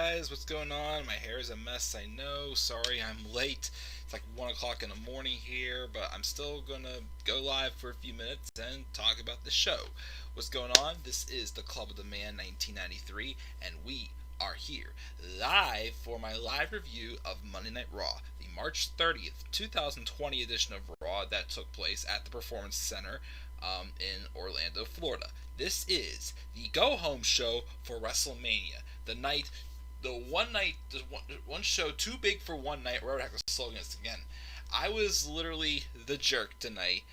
guys, what's going on? My hair is a mess, I know. Sorry I'm late. It's like 1 o'clock in the morning here, but I'm still gonna go live for a few minutes and talk about the show. What's going on? This is the Club of the Man 1993, and we are here live for my live review of Monday Night Raw, the March 30th, 2020 edition of Raw that took place at the Performance Center in Orlando, Florida. This is the go-home show for WrestleMania. The one show too big for one night. We're going to slogan this again. I was literally the jerk tonight,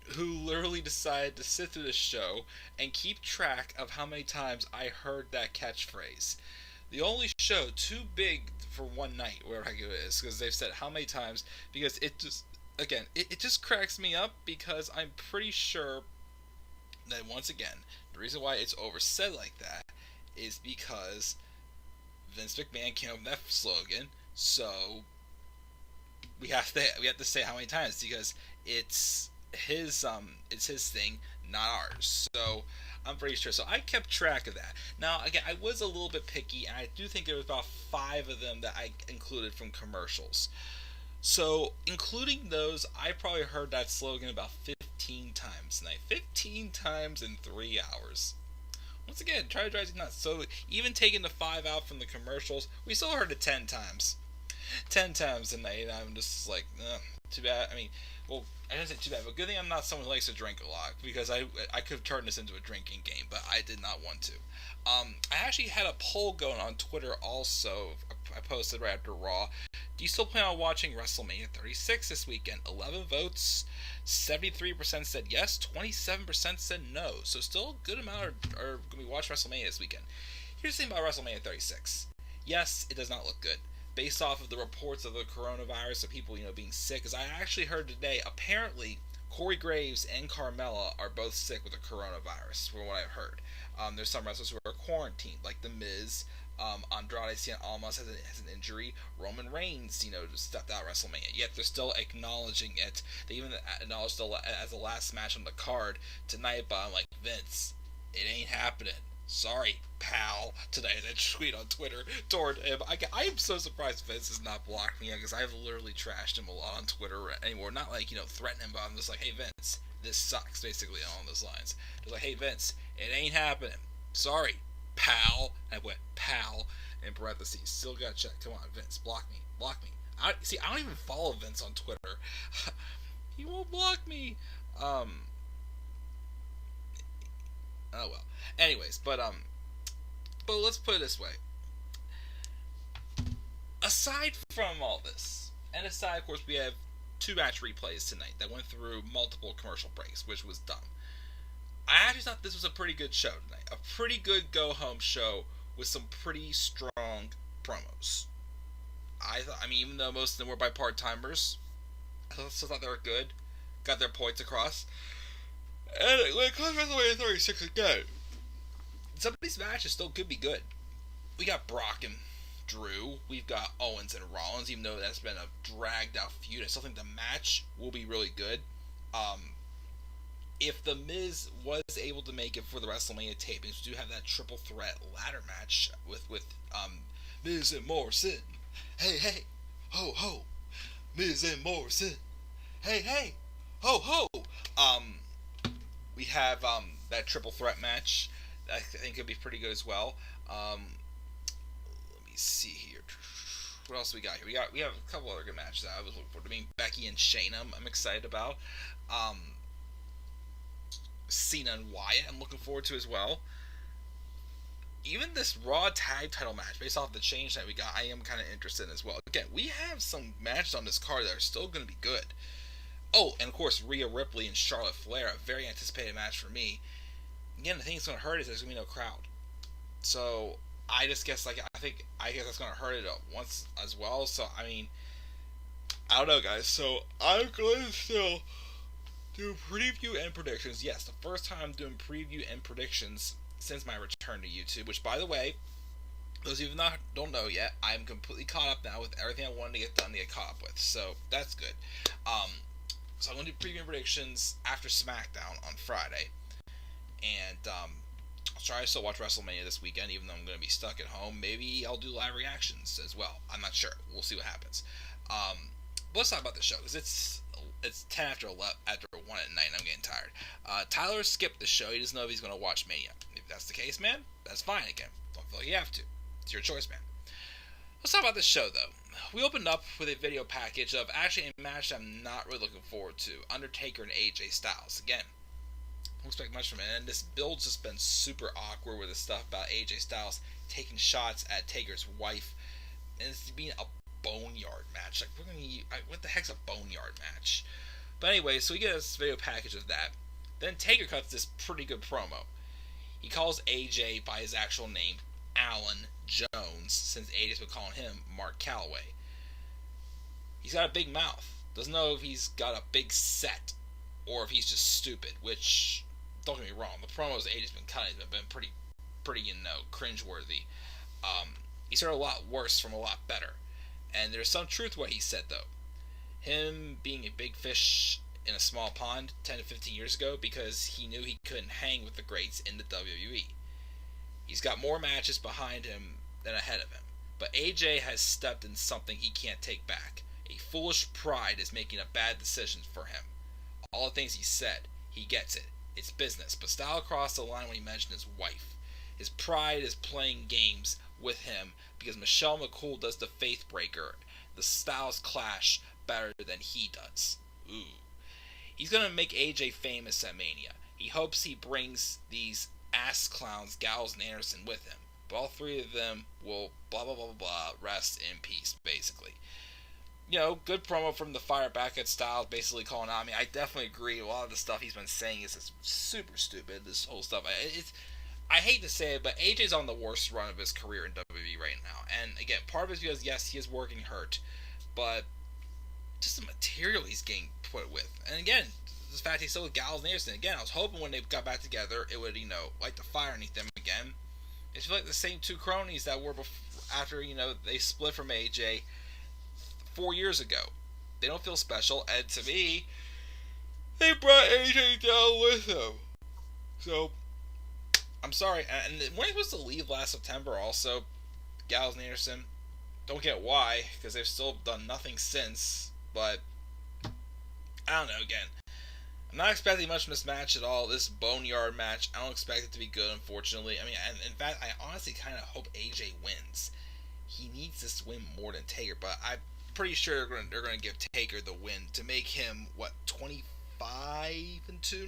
who literally decided to sit through this show and keep track of how many times I heard that catchphrase. The only show too big for one night, wherever it is, because they've said how many times, because it just cracks me up, because I'm pretty sure that, once again, the reason why it's oversaid like that is because Vince McMahon came up with that slogan, so we have to say how many times, because it's his thing, not ours. So I'm pretty sure. So I kept track of that. Now, again, I was a little bit picky, and I do think there was about 5 of them that I included from commercials. So, including those, I probably heard that slogan about 15 times tonight. 15 times in 3 hours. Once again, try to drive you nuts. So, even taking the 5 out from the commercials, we still heard it 10 times. 10 times tonight, and I'm just like, too bad. I mean, well, I didn't say too bad, but good thing I'm not someone who likes to drink a lot, because I could have turned this into a drinking game, but I did not want to. I actually had a poll going on Twitter also. I posted right after Raw. Do you still plan on watching WrestleMania 36 this weekend? 11 votes, 73% said yes, 27% said no. So still a good amount are going to be watching WrestleMania this weekend. Here's the thing about WrestleMania 36. Yes, it does not look good. Based off of the reports of the coronavirus, of people, being sick, as I actually heard today, apparently Corey Graves and Carmella are both sick with the coronavirus, from what I've heard. There's some wrestlers who are quarantined, like The Miz. Andrade Cien Almas has an injury. Roman Reigns, just stepped out of WrestleMania. Yet they're still acknowledging it. They even acknowledged it as the last match on the card tonight. But I'm like, Vince, it ain't happening. Sorry, pal. Today, that tweet on Twitter toward him. I am so surprised Vince has not blocked me, because I've literally trashed him a lot on Twitter anymore. Not like, threatening him, but I'm just like, hey, Vince, this sucks, basically, along those lines. Just like, hey, Vince, it ain't happening. Sorry, pal. I went, pal, in parentheses. Still gotta check. Come on, Vince, block me. I don't even follow Vince on Twitter. He won't block me. Oh well. Anyways, but let's put it this way. Aside from all this, and aside, of course, we have 2 match replays tonight that went through multiple commercial breaks, which was dumb. I actually thought this was a pretty good show tonight. A pretty good go-home show with some pretty strong promos. I mean, even though most of them were by part-timers, I still thought they were good. Got their points across. And when it comes to WrestleMania 36 again, some of these matches still could be good. We got Brock and Drew. We've got Owens and Rollins, even though that's been a dragged-out feud. I still think the match will be really good. If The Miz was able to make it for the WrestleMania tapings, we do have that triple threat ladder match with Miz and Morrison. Hey, ho, ho. Miz and Morrison. Hey, ho, ho. We have that triple threat match. I think could be pretty good as well. Let me see here. What else we got here? We have a couple other good matches that I was looking forward to. I mean, Becky and Shayna, I'm excited about. Cena and Wyatt, I'm looking forward to as well. Even this Raw tag title match, based off the change that we got, I am kind of interested in as well. Again, we have some matches on this card that are still going to be good. Oh, and of course, Rhea Ripley and Charlotte Flair, a very anticipated match for me. Again, the thing that's going to hurt is there's going to be no crowd. So, I guess that's going to hurt it once as well. So, I mean, I don't know, guys. So, I'm going to still do preview and predictions. Yes, the first time I'm doing preview and predictions since my return to YouTube, which, by the way, those of you who don't know yet, I'm completely caught up now with everything I wanted to get done to get caught up with. So, that's good. So I'm going to do preview and predictions after SmackDown on Friday. And I'll try to still watch WrestleMania this weekend, even though I'm going to be stuck at home. Maybe I'll do live reactions as well. I'm not sure. We'll see what happens. But let's talk about the show, because it's 10 after 11, after 1 at night, and I'm getting tired. Tyler skipped the show. He doesn't know if he's going to watch Mania. If that's the case, man, that's fine. Again, don't feel like you have to. It's your choice, man. Let's talk about this show, though. We opened up with a video package of actually a match I'm not really looking forward to. Undertaker and AJ Styles. Again, don't expect much from it. And this build's just been super awkward with this stuff about AJ Styles taking shots at Taker's wife. And it's being a boneyard match. Like, what the heck's a boneyard match? But anyway, so we get this video package of that. Then Taker cuts this pretty good promo. He calls AJ by his actual name, Alan Jones, since AJ's been calling him Mark Calloway. He's got a big mouth. Doesn't know if he's got a big set or if he's just stupid, which, don't get me wrong, the promos AJ's been cutting have been pretty cringeworthy. He's heard a lot worse from a lot better. And there's some truth to what he said, though. Him being a big fish in a small pond 10 to 15 years ago because he knew he couldn't hang with the greats in the WWE. He's got more matches behind him than ahead of him. But AJ has stepped in something he can't take back. A foolish pride is making a bad decision for him. All the things he said, he gets it. It's business. But Styles crossed the line when he mentioned his wife. His pride is playing games with him because Michelle McCool does the Faith Breaker. The Styles clash better than he does. Ooh. He's going to make AJ famous at Mania. He hopes he brings these ass clowns, Gallows and Anderson, with him. But all three of them will blah blah blah blah blah rest in peace, basically. You know, good promo from the fire back at Styles, basically calling out. I mean, I definitely agree. A lot of the stuff he's been saying is just super stupid. This whole stuff. I hate to say it, but AJ's on the worst run of his career in WWE right now. And again, part of it is because, yes, he is working hurt, but just the material he's getting put with. And again, the fact he's still with Gallows and Anderson. Again, I was hoping when they got back together, it would, light the fire underneath them again. It's like the same two cronies that were after, they split from AJ 4 years ago. They don't feel special, and to me, they brought AJ down with them. So, I'm sorry. And when he was to leave last September, also, Gallows and Anderson, don't get why, because they've still done nothing since, but I don't know, again. I'm not expecting much from this match at all. This boneyard match, I don't expect it to be good, unfortunately. I mean, in fact, I honestly kind of hope AJ wins. He needs this win more than Taker, but I'm pretty sure they're going to give Taker the win to make him, 25-2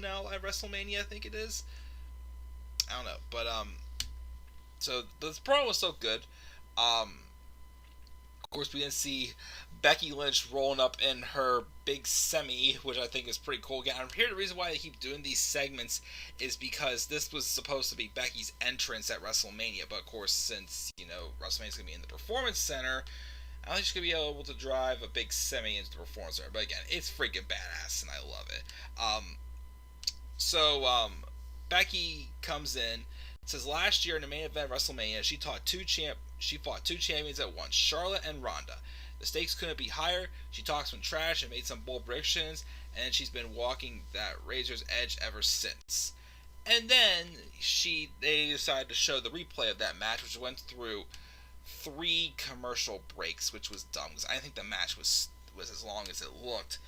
now at WrestleMania, I think it is? I don't know, but, so the promo was so good. Of course, we didn't see Becky Lynch rolling up in her big semi, which I think is pretty cool. Again, I'm here. The reason why they keep doing these segments is because this was supposed to be Becky's entrance at WrestleMania, but of course, since, WrestleMania's going to be in the Performance Center, I don't think she's going to be able to drive a big semi into the Performance Center. But again, it's freaking badass, and I love it. Becky comes in, says last year in the main event of WrestleMania, she fought two champions at once, Charlotte and Ronda. The stakes couldn't be higher. She talked some trash and made some bold predictions, and she's been walking that razor's edge ever since. And then they decided to show the replay of that match, which went through 3 commercial breaks, which was dumb because I think the match was as long as it looked.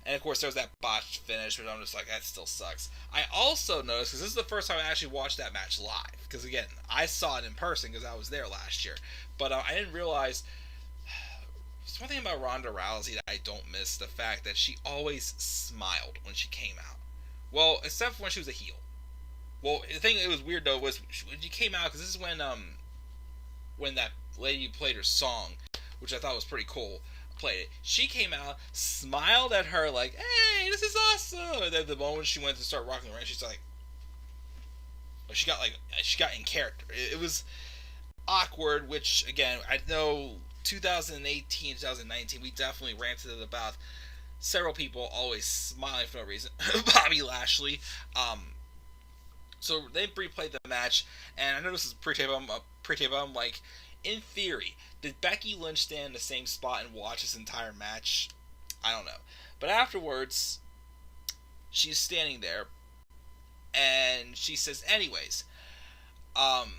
And of course, there was that botched finish, which I'm just like, that still sucks. I also noticed, because this is the first time I actually watched that match live, because again, I saw it in person because I was there last year, but I didn't realize. There's one thing about Ronda Rousey that I don't miss, the fact that she always smiled when she came out. Well, except for when she was a heel. Well, the thing that was weird, though, was when she came out, because this is when that lady played her song, which I thought was pretty cool, played it. She came out, smiled at her like, hey, this is awesome! And then the moment she went to start rocking the ring, she's like, she got in character. It was awkward, which, again, I know 2018, 2019, we definitely ranted about several people always smiling for no reason. Bobby Lashley. So they replayed the match, and I know this is pre-tape. I'm like, in theory, did Becky Lynch stand in the same spot and watch this entire match? I don't know. But afterwards, she's standing there, and she says, anyways, Um,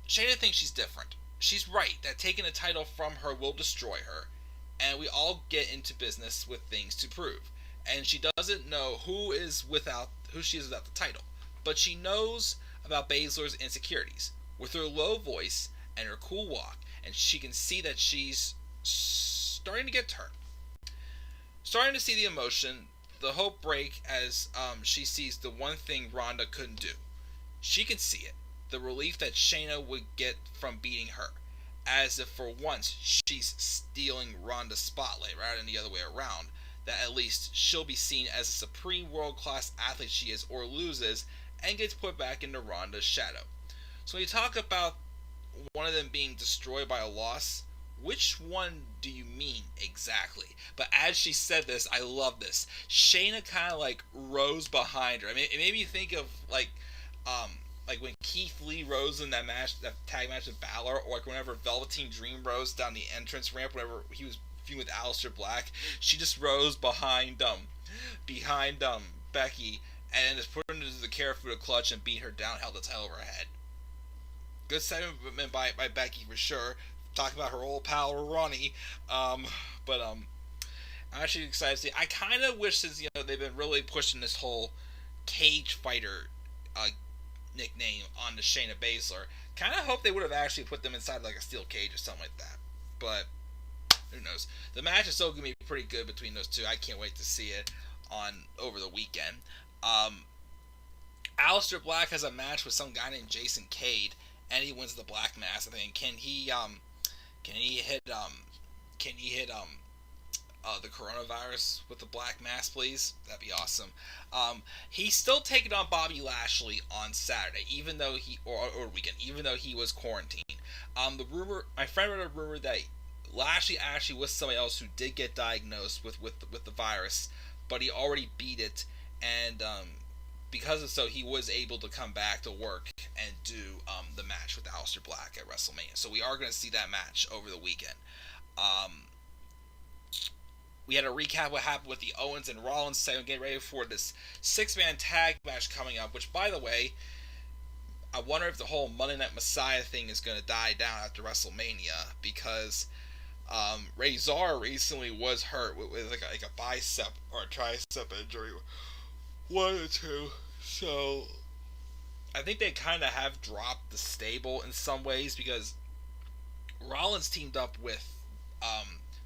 Shayna thinks she's different. She's right that taking the title from her will destroy her, and we all get into business with things to prove. And she doesn't know who she is without the title, but she knows about Baszler's insecurities. With her low voice and her cool walk, and she can see that she's starting to get to her. Starting to see the emotion, the hope break as she sees the one thing Ronda couldn't do. She can see it. The relief that Shayna would get from beating her. As if for once she's stealing Ronda's spotlight rather than the other way around. That at least she'll be seen as a supreme world class athlete she is, or loses and gets put back into Ronda's shadow. So when you talk about one of them being destroyed by a loss, which one do you mean exactly? But as she said this, I love this. Shayna kind of like rose behind her. I mean, it made me think of like when Keith Lee rose in that tag match with Balor, or like whenever Velveteen Dream rose down the entrance ramp, whenever he was feuding with Aleister Black. She just rose behind Becky, and just put her into the Karafuda clutch and beat her down, held the title over her head. Good segment by Becky for sure. Talking about her old pal Ronnie, I'm actually excited to see. I kind of wish, since they've been really pushing this whole cage fighter nickname on the Shayna Baszler, kind of hope they would have actually put them inside like a steel cage or something like that. But who knows? The match is still gonna be pretty good between those two. I can't wait to see it on over the weekend. Aleister Black has a match with some guy named Jason Cade, and he wins the Black Mass. I think. Can he hit the coronavirus with the Black Mass, please? That'd be awesome. He's still taking on Bobby Lashley on Saturday, even though even though he was quarantined. My friend read a rumor that Lashley actually was somebody else who did get diagnosed with the virus, but he already beat it, and because of so he was able to come back to work and do the match with Aleister Black at WrestleMania. So we are going to see that match over the weekend. We had a recap what happened with the Owens and Rollins segment, getting ready for this 6-man tag match coming up, which, by the way, I wonder if the whole Monday Night Messiah thing is going to die down after WrestleMania, because Razor recently was hurt with like a bicep or a tricep injury, one or two. So I think they kind of have dropped the stable in some ways, because Rollins teamed up with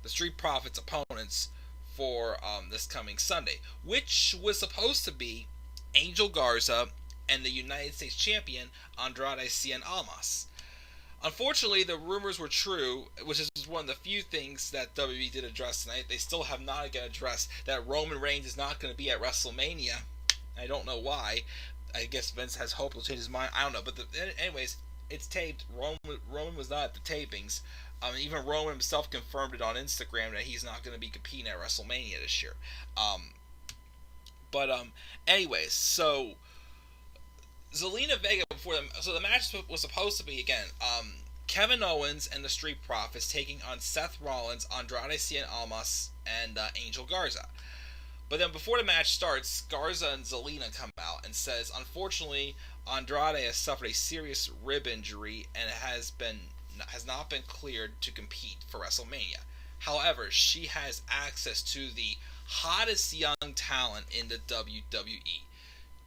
the Street Profits opponents for this coming Sunday, which was supposed to be Angel Garza and the United States Champion Andrade Cien Almas. Unfortunately, the rumors were true, which is one of the few things that WWE did address tonight. They still have not again addressed that Roman Reigns is not going to be at WrestleMania. I don't know why. I guess Vince has hope he'll change his mind. I don't know. But anyways, it's taped. Roman was not at the tapings. Even Roman himself confirmed it on Instagram that he's not going to be competing at WrestleMania this year. Anyways, so Zelina Vega before them. So the match was supposed to be again Kevin Owens and the Street Profits taking on Seth Rollins, Andrade Cien Almas, and Angel Garza. But then before the match starts, Garza and Zelina come out and says, unfortunately, Andrade has suffered a serious rib injury and has not been cleared to compete for WrestleMania. However, she has access to the hottest young talent in the WWE.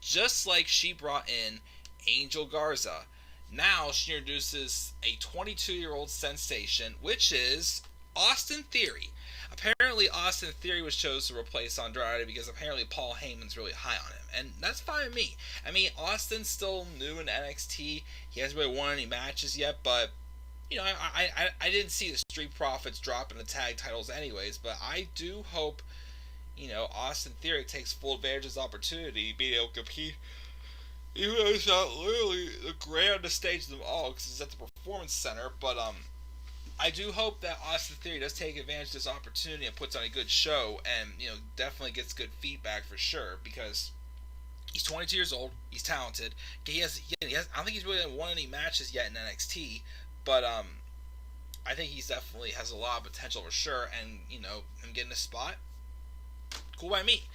Just like she brought in Angel Garza, now she introduces a 22-year-old sensation, which is Austin Theory. Apparently, Austin Theory was chosen to replace Andrade because apparently Paul Heyman's really high on him, and that's fine with me. I mean, Austin's still new in NXT. He hasn't really won any matches yet, but I didn't see the Street Profits dropping the tag titles anyways, but I do hope, Austin Theory takes full advantage of his opportunity, being able to compete, even though it's not literally the grandest stage of them all, because it's at the Performance Center, but, I do hope that Austin Theory does take advantage of this opportunity and puts on a good show, and, definitely gets good feedback for sure, because he's 22 years old, he's talented, I don't think he's really won any matches yet in NXT, but I think he's definitely has a lot of potential for sure, and him getting a spot, cool by me.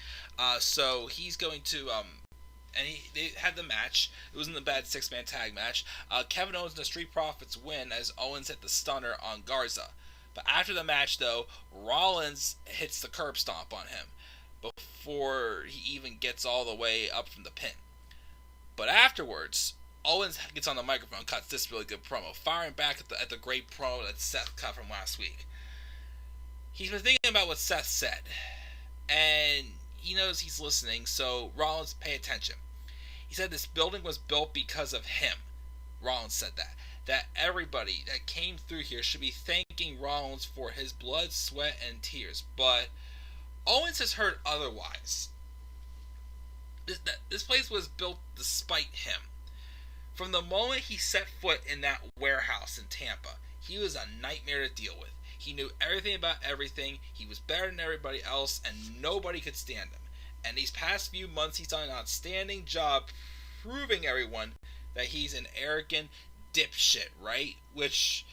So he's going to and they had the match. It wasn't a bad 6-man tag match. Kevin Owens and the Street Profits win as Owens hit the stunner on Garza. But after the match, though, Rollins hits the curb stomp on him before he even gets all the way up from the pin. But afterwards, Owens gets on the microphone, cuts this really good promo, firing back at the great promo that Seth cut from last week. He's been thinking about what Seth said, and he knows he's listening, so Rollins, pay attention. He said this building was built because of him. Rollins said that everybody that came through here should be thanking Rollins for his blood, sweat, and tears. But Owens has heard otherwise. This place was built despite him. From the moment he set foot in that warehouse in Tampa, he was a nightmare to deal with. He knew everything about everything. He was better than everybody else, and nobody could stand him. And these past few months, he's done an outstanding job proving everyone that he's an arrogant dipshit, right? Which,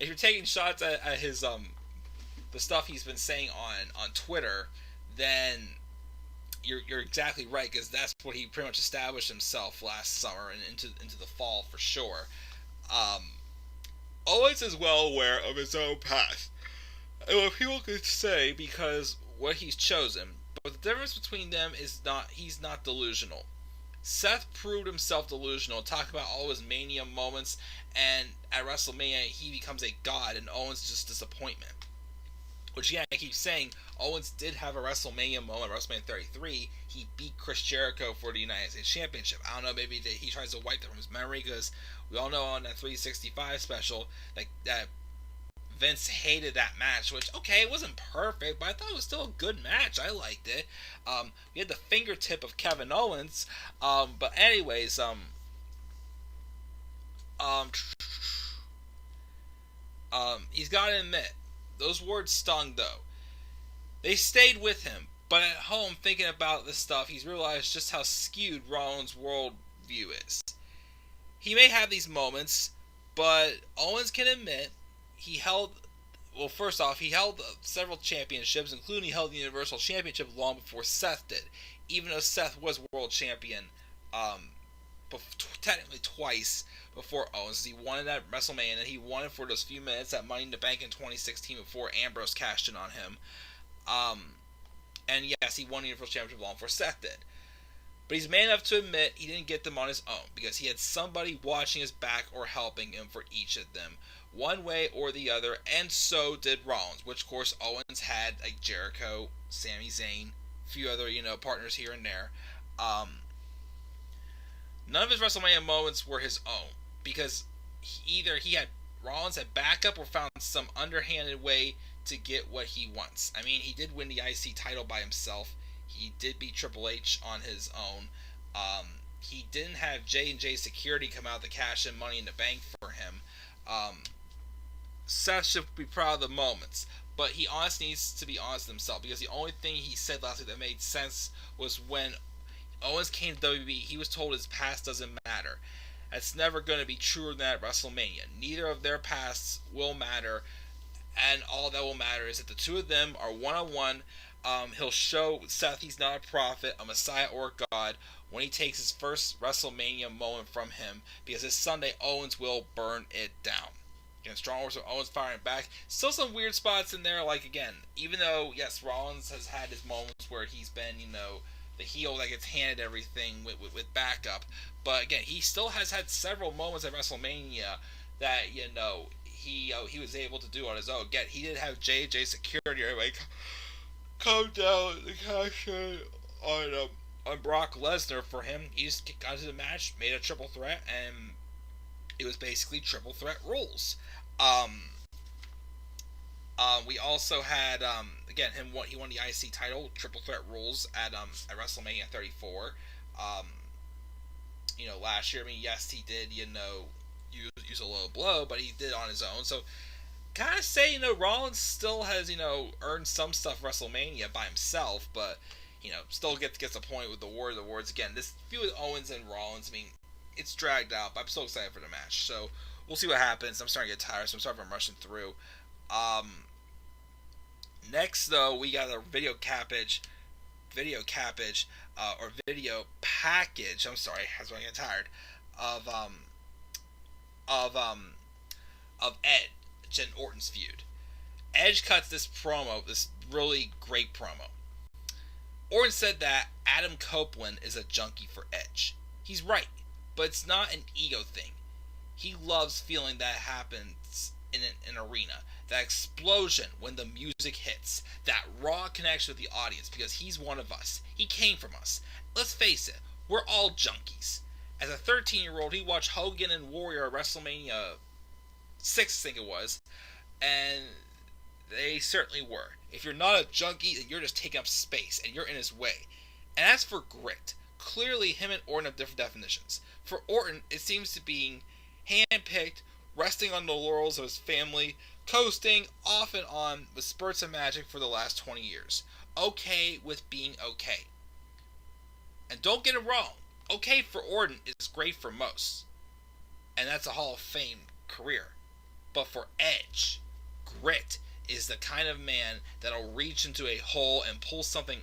if you're taking shots at his the stuff he's been saying on Twitter, then you're exactly right, because that's what he pretty much established himself last summer and into the fall for sure. Owens is well aware of his own past, and what people could say because what he's chosen. But the difference between them is he's not delusional. Seth proved himself delusional, talk about all his Mania moments, and at WrestleMania he becomes a god, and Owens is just disappointment. Which, yeah, I keep saying, Owens did have a WrestleMania moment, WrestleMania 33. He beat Chris Jericho for the United States Championship. I don't know, maybe he tries to wipe that from his memory, because we all know on that 365 special that Vince hated that match, which, okay, it wasn't perfect, but I thought it was still a good match. I liked it. We had the fingertip of Kevin Owens, but anyways, he's got to admit, those words stung, though. They stayed with him, but at home, thinking about this stuff, he's realized just how skewed Rollins' worldview is. He may have these moments, but Owens can admit first off, he held several championships, including he held the Universal Championship long before Seth did, even though Seth was world champion technically twice before Owens. He won it at WrestleMania, and he won it for those few minutes at Money in the Bank in 2016 before Ambrose cashed in on him. And yes, he won the Universal Championship long before Seth did. But he's man enough to admit he didn't get them on his own, because he had somebody watching his back or helping him for each of them, one way or the other, and so did Rollins, which of course Owens had, like Jericho, Sami Zayn, a few other, partners here and there. None of his WrestleMania moments were his own, because Rollins had backup or found some underhanded way to get what he wants. I mean, he did win the IC title by himself. He did beat Triple H on his own. He didn't have J&J Security come out to cash in Money in the Bank for him. Seth should be proud of the moments, but he honestly needs to be honest with himself, because the only thing he said last week that made sense was when Owens came to WWE, he was told his past doesn't matter. That's never going to be truer than at WrestleMania. Neither of their pasts will matter, and all that will matter is that the two of them are one-on-one. He'll show Seth he's not a prophet, a messiah, or a god when he takes his first WrestleMania moment from him, because this Sunday Owens will burn it down. Again, strong words of Owens firing back. Still some weird spots in there, like, again, even though, yes, Rollins has had his moments where he's been, the heel that gets handed everything with backup, but again, he still has had several moments at WrestleMania that, he was able to do on his own. Again, he did have J&J Security, everybody come down the cash on Brock Lesnar for him. He just got into the match, made a triple threat, and it was basically triple threat rules. We also had again he won the IC title, triple threat rules at WrestleMania 34. Last year, I mean, yes, he did use a low blow, but he did on his own. So kind of say Rollins still has earned some stuff WrestleMania by himself, but still gets the point with the awards. Again, this feud with Owens and Rollins, I mean, it's dragged out, but I'm so excited for the match. So we'll see what happens. I'm starting to get tired, so I'm sorry if I'm rushing through. Next, though, we got a video cappage or video package. I'm sorry, that's why I get tired of of um of Edge and Orton's feud. Edge cuts this promo, this really great promo. Orton said that Adam Copeland is a junkie for Edge. He's right, but it's not an ego thing. He loves feeling that happens in an arena. That explosion when the music hits. That raw connection with the audience because he's one of us. He came from us. Let's face it, we're all junkies. As a 13-year-old, he watched Hogan and Warrior at WrestleMania 6, I think it was, and they certainly were. If you're not a junkie, then you're just taking up space, and you're in his way. And as for grit, clearly him and Orton have different definitions. For Orton, it seems to be hand-picked, resting on the laurels of his family, coasting off and on with spurts of magic for the last 20 years. Okay with being okay. And don't get it wrong, okay for Orton is great for most. And that's a Hall of Fame career. But for Edge, grit is the kind of man that'll reach into a hole and pull somebody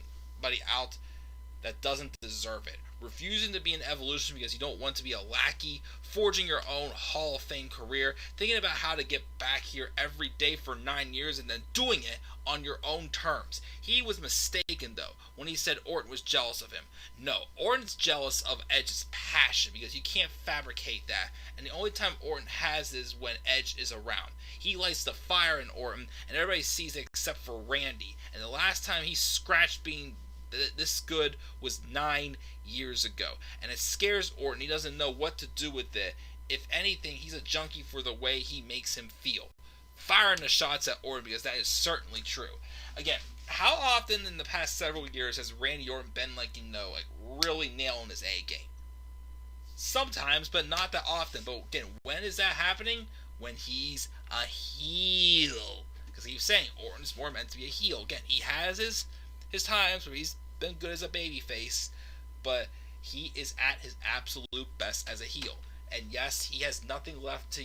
out that doesn't deserve it. Refusing to be an evolution because you don't want to be a lackey, forging your own Hall of Fame career, thinking about how to get back here every day for 9 years and then doing it on your own terms. He was mistaken, though, when he said Orton was jealous of him. No, Orton's jealous of Edge's passion because you can't fabricate that, and the only time Orton has is when Edge is around. He lights the fire in Orton, and everybody sees it except for Randy, and the last time he scratched being this good was 9 years ago, and it scares Orton. He doesn't know what to do with it. If anything, he's a junkie for the way he makes him feel. Firing the shots at Orton because that is certainly true. Again, how often in the past several years has Randy Orton been really nailing his A game? Sometimes, but not that often. But again, when is that happening? When he's a heel. Because he was saying Orton's more meant to be a heel. Again, he has his times where he's been good as a babyface, but he is at his absolute best as a heel. And yes, he has nothing left to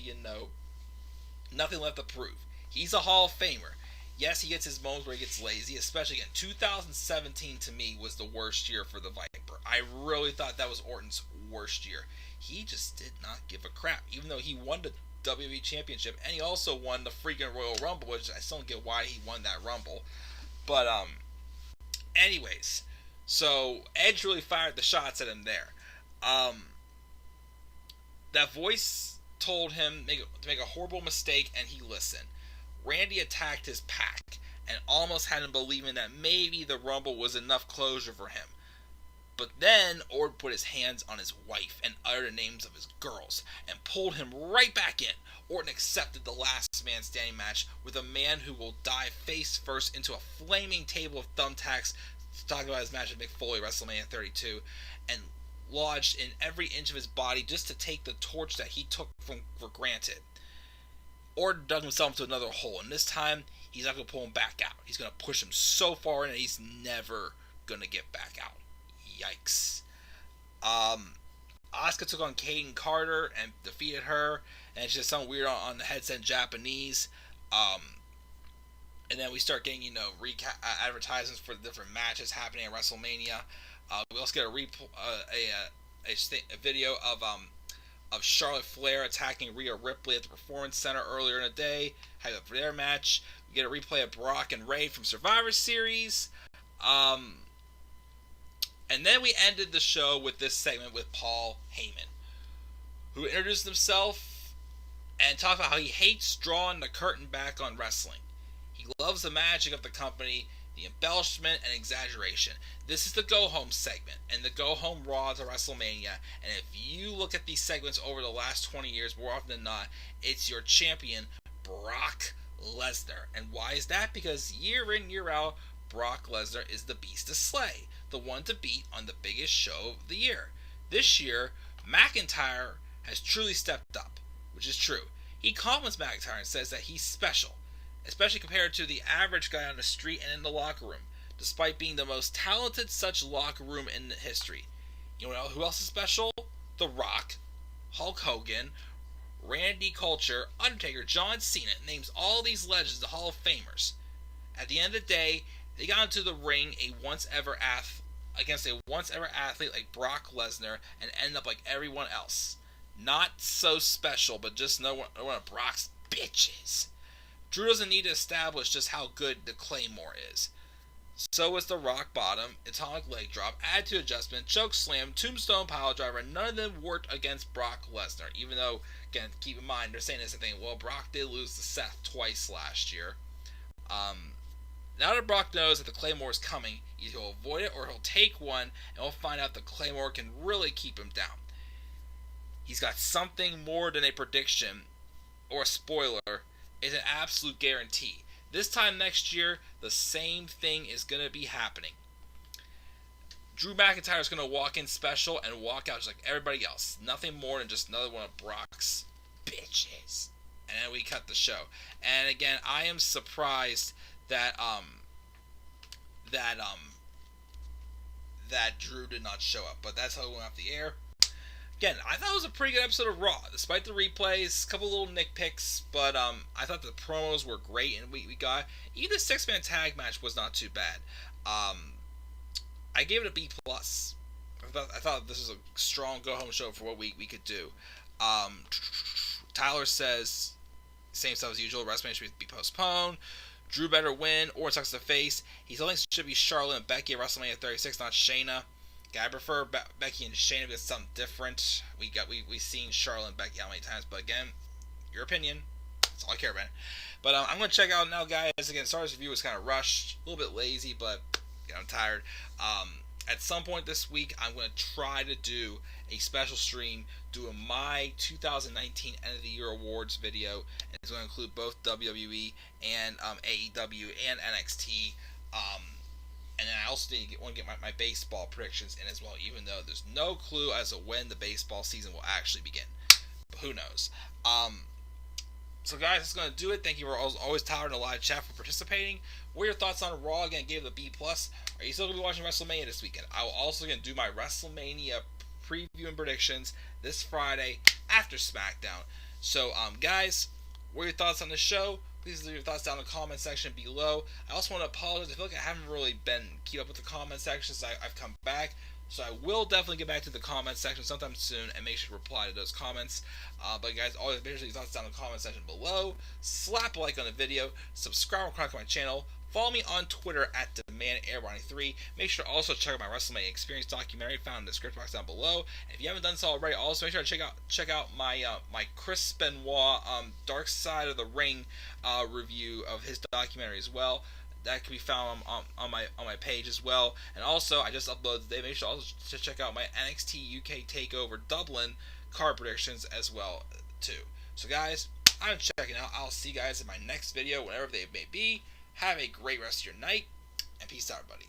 prove. He's a Hall of Famer. Yes, he gets his moments where he gets lazy, especially again. 2017 to me was the worst year for the Viper. I really thought that was Orton's worst year. He just did not give a crap, even though he won the WWE Championship, and he also won the freaking Royal Rumble, which I still don't get why he won that Rumble. But anyways, so Edge really fired the shots at him there. That voice told him to make a horrible mistake, and he listened. Randy attacked his pack and almost had him believing that maybe the Rumble was enough closure for him. But then Orton put his hands on his wife and uttered the names of his girls and pulled him right back in. Orton accepted the last man standing match with a man who will dive face first into a flaming table of thumbtacks, talking about his match with Mick Foley at WrestleMania 32, and lodged in every inch of his body just to take the torch that he took for granted. Orton dug himself into another hole, and this time he's not going to pull him back out. He's going to push him so far in that he's never going to get back out. Yikes. Asuka took on Kaden Carter and defeated her, and it's just something weird on the headset in Japanese. And then we start getting, advertisements for the different matches happening at WrestleMania. We also get a video of Charlotte Flair attacking Rhea Ripley at the Performance Center earlier in the day. Had for their match. We get a replay of Brock and Ray from Survivor Series. And then we ended the show with this segment with Paul Heyman, who introduced himself and talked about how he hates drawing the curtain back on wrestling. He loves the magic of the company, the embellishment and exaggeration. This is the go-home segment and the go-home Raw to WrestleMania. And if you look at these segments over the last 20 years, more often than not, it's your champion, Brock Lesnar. And why is that? Because year in, year out, Brock Lesnar is the beast to slay, the one to beat on the biggest show of the year. This year, McIntyre has truly stepped up, which is true. He compliments McIntyre and says that he's special, especially compared to the average guy on the street and in the locker room, despite being the most talented such locker room in history. You know who else is special? The Rock, Hulk Hogan, Randy Couture, Undertaker, John Cena, names all these legends, the Hall of Famers. At the end of the day, they got into the ring a against a once-ever athlete like Brock Lesnar and end up like everyone else. Not so special, but just one of Brock's bitches. Drew doesn't need to establish just how good the Claymore is. So is the Rock Bottom, Atomic Leg Drop, Attitude Adjustment, Choke Slam, Tombstone Pile Driver. None of them worked against Brock Lesnar. Even though, again, keep in mind, they're saying this thing, well, Brock did lose to Seth twice last year. Now that Brock knows that the Claymore is coming, either he'll avoid it or he'll take one, and we'll find out the Claymore can really keep him down. He's got something more than a prediction or a spoiler. It's an absolute guarantee. This time next year, the same thing is going to be happening. Drew McIntyre is going to walk in special and walk out just like everybody else. Nothing more than just another one of Brock's bitches. And then we cut the show. And again, I am surprised that Drew did not show up. But that's how it went off the air. Again, I thought it was a pretty good episode of Raw, despite the replays, a couple little nitpicks, but I thought the promos were great, and we got, even the 6-man tag match was not too bad. I gave it a B+. I thought this was a strong go-home show for what we could do. Tyler says, same stuff as usual, WrestleMania should be postponed. Drew better win, or sucks the face. He still thinks it should be Charlotte and Becky at WrestleMania 36, not Shayna. I prefer Becky and Shayna because it's something different. We've seen Charlotte and Becky how many times, but again, your opinion. That's all I care about. But I'm going to check out now, guys. Again, Stars review was kind of rushed, a little bit lazy, but again, I'm tired. At some point this week, I'm going to try to do a special stream doing my 2019 End of the Year Awards video, and it's going to include both WWE and AEW and NXT. And then I also want to get my baseball predictions in as well, even though there's no clue as to when the baseball season will actually begin. But who knows? So guys, that's going to do it. Thank you for always Tyler in the live chat for participating. What are your thoughts on Raw? Again, gave it a B+. Are you still going to be watching WrestleMania this weekend? I will also going to do my WrestleMania preview and predictions this Friday after SmackDown. So, guys, what are your thoughts on the show? Please leave your thoughts down in the comment section below. I also want to apologize. I feel like I haven't really been keep up with the comment section since I've come back. So I will definitely get back to the comment section sometime soon and make sure to reply to those comments. But guys, always make sure your thoughts down in the comment section below. Slap a like on the video. Subscribe and subscribe to my channel. Follow me on Twitter at DemandAirBonnie3. Make sure to also check out my WrestleMania Experience documentary found in the description box down below. And if you haven't done so already, also make sure to check out my my Chris Benoit Dark Side of the Ring review of his documentary as well. That can be found on my page as well. And also, I just uploaded today. Make sure also to check out my NXT UK Takeover Dublin card predictions as well too. So guys, I'm checking out. I'll see you guys in my next video, whenever they may be. Have a great rest of your night, and peace out, everybody.